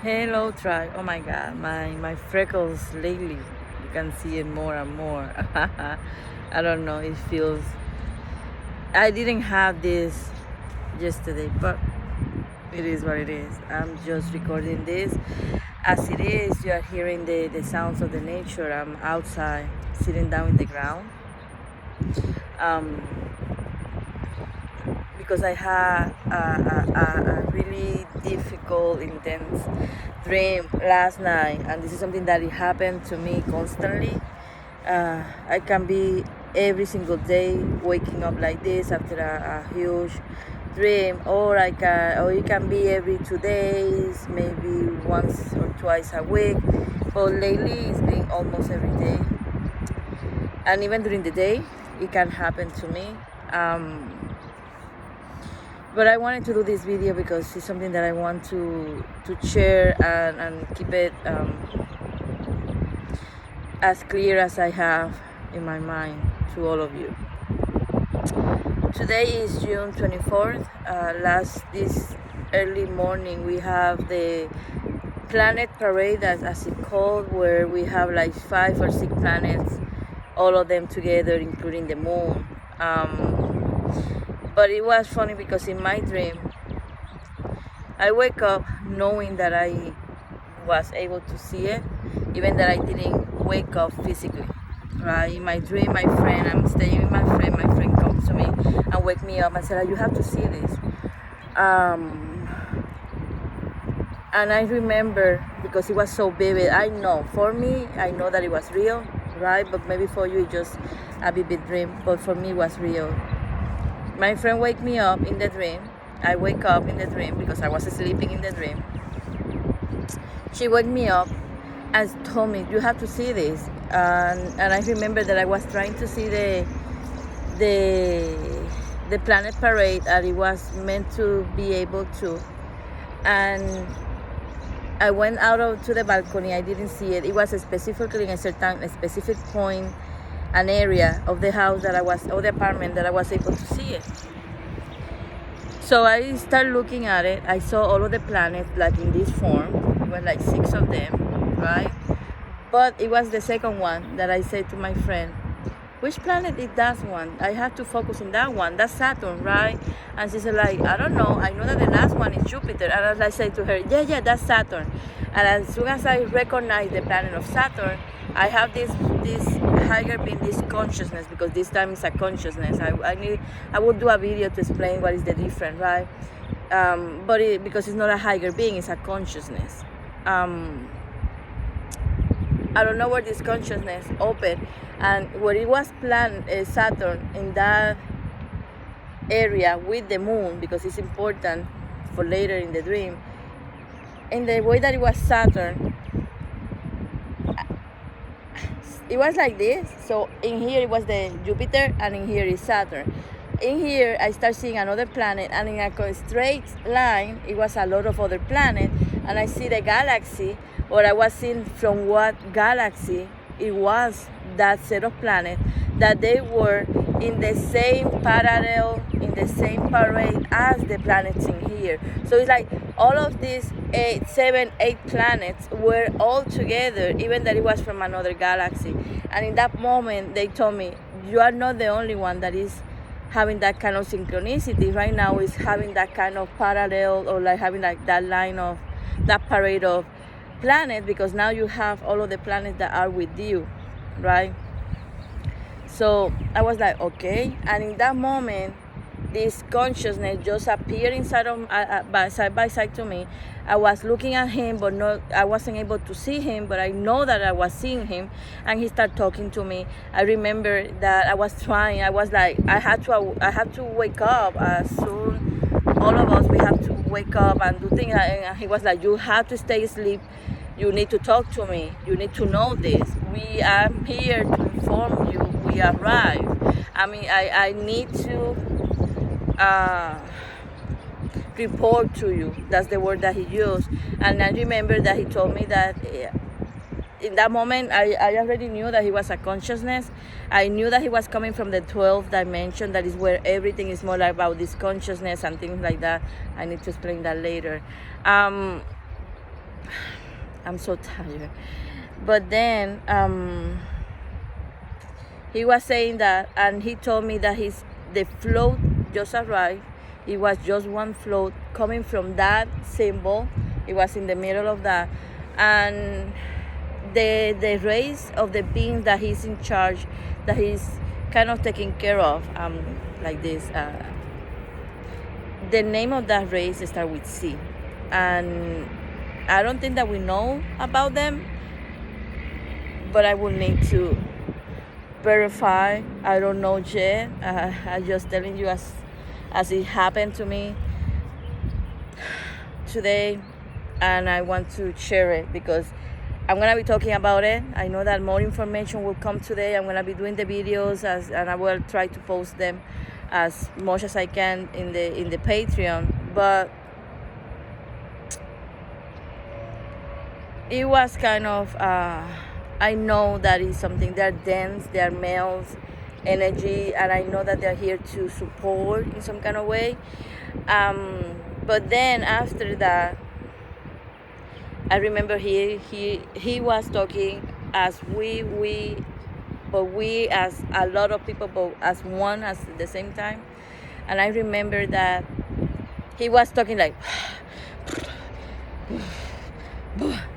Hello, tribe. Oh my God, my freckles lately. You can see it more and more. I don't know. It feels. I didn't have this yesterday, but it is what it is. I'm just recording this as it is. You are hearing the sounds of the nature. I'm outside, sitting down in the ground. Um, because I had a really difficult, intense dream last night, and this is something that it happened to me constantly. I can be every single day waking up like this after a huge dream, or it can be every 2 days, maybe once or twice a week. But lately, it's been almost every day, and even during the day, it can happen to me. But I wanted to do this video because it's something that I want to share and keep it as clear as I have in my mind to all of you. Today is June 24th. This early morning we have the planet parade, as it's called, where we have like 5 or 6 planets, all of them together, including the moon. But it was funny because in my dream, I wake up knowing that I was able to see it, even that I didn't wake up physically. Right? In my dream, I'm staying with my friend comes to me and wake me up and said, "You have to see this." And I remember, because it was so vivid, I know that it was real, right? But maybe for you, it's just a vivid dream. But for me, it was real. My friend wake me up in the dream. I wake up in the dream because I was sleeping in the dream. She woke me up and told me, "You have to see this." And I remember that I was trying to see the planet parade, and it was meant to be able to. And I went out to the balcony. I didn't see it. It was specifically in a specific point, an area of the house or the apartment that I was able to see it. So I started looking at it. I saw all of the planets like in this form. It was like 6 of them, right? But it was the second one that I said to my friend, "Which planet is that one? I have to focus on that one. That's Saturn, right?" And she said, like, "I don't know. I know that the last one is Jupiter." And I said to her, yeah, that's Saturn. And as soon as I recognize the planet of Saturn, I have this higher being, this consciousness, because this time it's a consciousness. I will do a video to explain what is the difference, right? Because it's not a higher being, it's a consciousness. I don't know where this consciousness opened, and where it was planned, Saturn, in that area with the moon, because it's important for later in the dream. In the way that it was Saturn, it was like this. So in here it was the Jupiter, and in here is Saturn. In here I start seeing another planet, and in a straight line it was a lot of other planets, and I see the galaxy, or I was seeing from what galaxy it was, that set of planets, that they were in the same parade as the planets in here. So it's like all of these 7, 8 planets were all together, even that it was from another galaxy. And in that moment they told me, "You are not the only one that is having that kind of synchronicity right now, is having that kind of parallel, or like having like that line of that parade of planet, because now you have all of the planets that are with you," right? So I was like, okay. And in that moment, this consciousness just appeared inside of side by side to me. I was looking at him, but I wasn't able to see him, but I know that I was seeing him, and he started talking to me. I remember that I was like, I had to wake up as soon. All of us, we have to wake up and do things. And he was like, "You have to stay asleep. You need to talk to me. You need to know this. We are here to inform you. We arrived. I need to report to you." That's the word that he used. And I remember that he told me that in that moment, I already knew that he was a consciousness. I knew that he was coming from the 12th dimension. That is where everything is more about this consciousness and things like that. I need to explain that later. I'm so tired. But then he was saying that, and he told me that the float just arrived. It was just one float coming from that symbol. It was in the middle of that, and the race of the beings that he's in charge, that he's kind of taking care of, like this. The name of that race starts with C, and I don't think that we know about them, but I will need to verify. I don't know yet. I'm just telling you as it happened to me today, and I want to share it because I'm gonna be talking about it. I know that more information will come today. I'm gonna be doing the videos and I will try to post them as much as I can in the Patreon. But it was kind of I know that is something. They're dense, they're males energy, and I know that they're here to support in some kind of way. But then after that, I remember he was talking as we as a lot of people, but as one at the same time. And I remember that he was talking like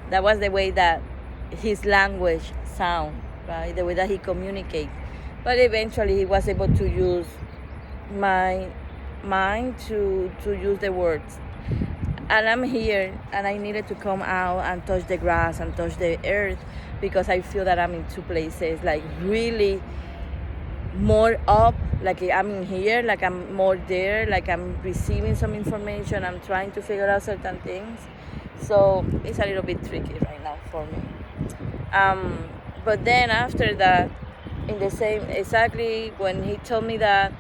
that was the way that his language sound, right? The way that he communicates. But eventually he was able to use my mind to use the words. And I'm here, and I needed to come out and touch the grass and touch the earth because I feel that I'm in two places, like really more up, like I'm in here, like I'm more there, like I'm receiving some information, I'm trying to figure out certain things. So it's a little bit tricky right now for me. But then after that, in the same, exactly when he told me that,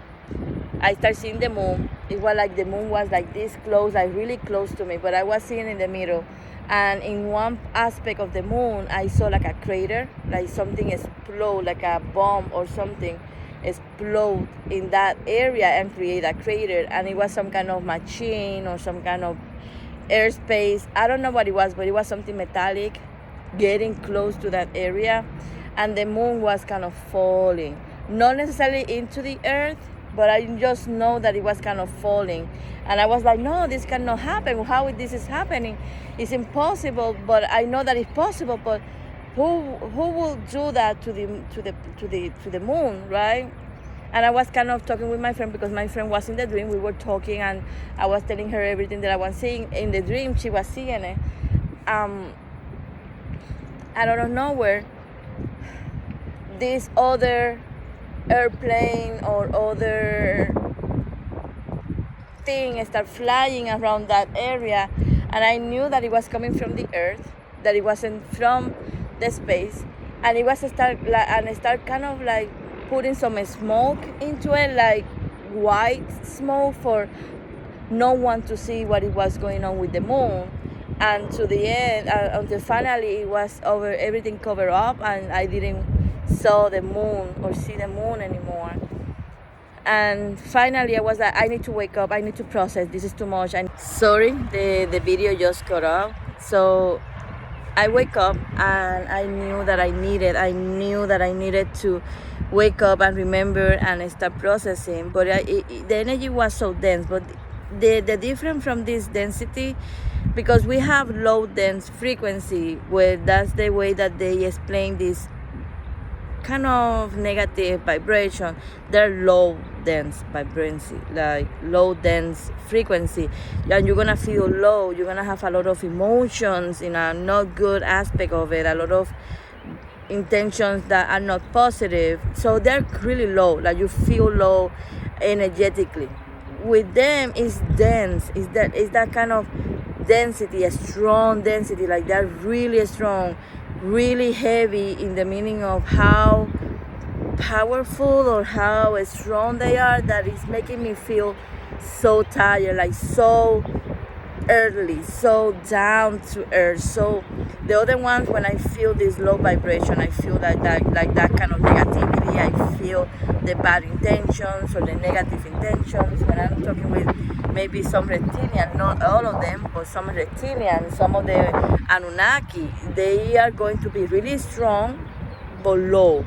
I started seeing the moon. It was like the moon was like this close, like really close to me, but I was seeing in the middle. And in one aspect of the moon, I saw like a crater, like something explode, like a bomb or something explode in that area and create a crater. And it was some kind of machine or some kind of airspace. I don't know what it was, but it was something metallic getting close to that area. And the moon was kind of falling, not necessarily into the earth, but I just know that it was kind of falling. And I was like, no, this cannot happen. How this is happening? It's impossible, but I know that it's possible. But who will do that to the moon, right? And I was kind of talking with my friend because my friend was in the dream. We were talking, and I was telling her everything that I was seeing in the dream. She was seeing it. Out of nowhere, this other airplane or other thing start flying around that area, and I knew that it was coming from the earth, that it wasn't from the space, and it was start kind of like putting some smoke into it, like white smoke, for no one to see what it was going on with the moon. And to the end, until finally it was over, everything covered up, and I didn't saw the moon or see the moon anymore. And finally I was like, I need to wake up, I need to process, this is too much. And sorry, the video just cut off. So I wake up, and I knew that I needed to wake up and remember and start processing. But the energy was so dense. But the difference from this density, because we have low dense frequency, where that's the way that they explain this kind of negative vibration. They're low dense vibrancy, like low dense frequency, and you're gonna feel low. You're gonna have a lot of emotions in a not good aspect of it, a lot of intentions that are not positive. So they're really low, like you feel low energetically. With them, it's dense. Is that kind of density, a strong density, like they're really strong, really heavy, in the meaning of how powerful or how strong they are, that is making me feel so tired, like so earthly, so down to earth. So the other ones, when I feel this low vibration, I feel that kind of negativity. I feel the bad intentions or the negative intentions. When I'm talking with maybe some reptilian, not all of them, but some reptilian, some of the Anunnaki, they are going to be really strong but low.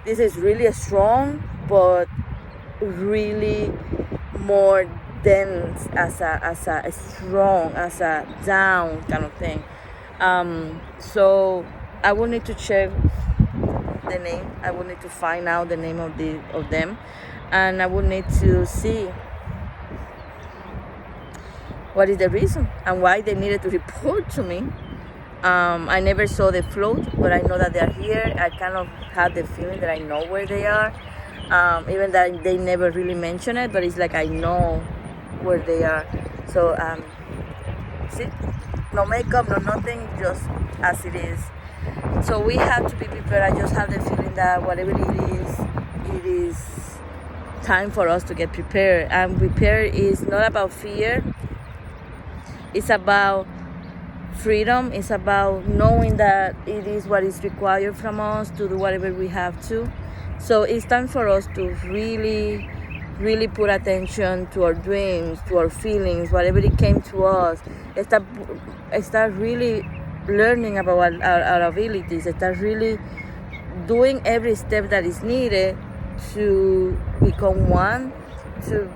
This is really strong but really more dense, as a strong, as a down kind of thing. So I will need to check the name. I will need to find out the name of them, and I will need to see what is the reason and why they needed to report to me. I never saw the float, but I know that they're here. I kind of had the feeling that I know where they are, even that they never really mention it, but it's like I know where they are. So see, no makeup, no nothing, just as it is. So we have to be prepared. I just have the feeling that whatever it is time for us to get prepared. And prepared is not about fear. It's about freedom. It's about knowing that it is what is required from us to do whatever we have to. So it's time for us to really, really put attention to our dreams, to our feelings, whatever it came to us. Start really learning about our abilities. Start really doing every step that is needed to become one, to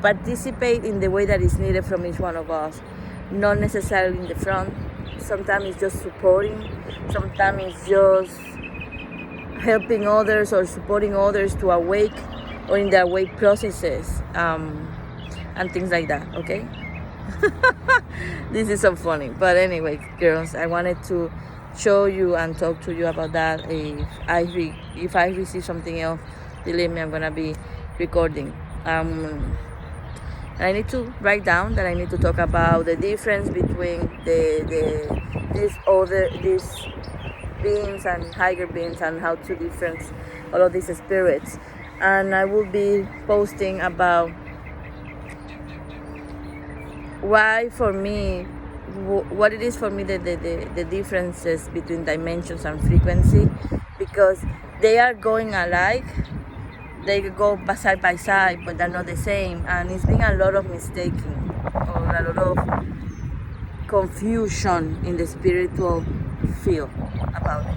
participate in the way that is needed from each one of us. Not necessarily in the front. Sometimes it's just supporting. Sometimes it's just helping others or supporting others to awake or in their awake processes, and things like that, okay? This is so funny. But anyway, girls, I wanted to show you and talk to you about that. If I receive something else, believe me, I'm going to be recording. And I need to write down that I need to talk about the difference between these beings and higher beings, and how to difference all of these spirits. And I will be posting about why for me, what it is for me, the differences between dimensions and frequency, because they are going alike. They go side by side, but they're not the same. And it's been a lot of mistaking, or a lot of confusion in the spiritual field about it.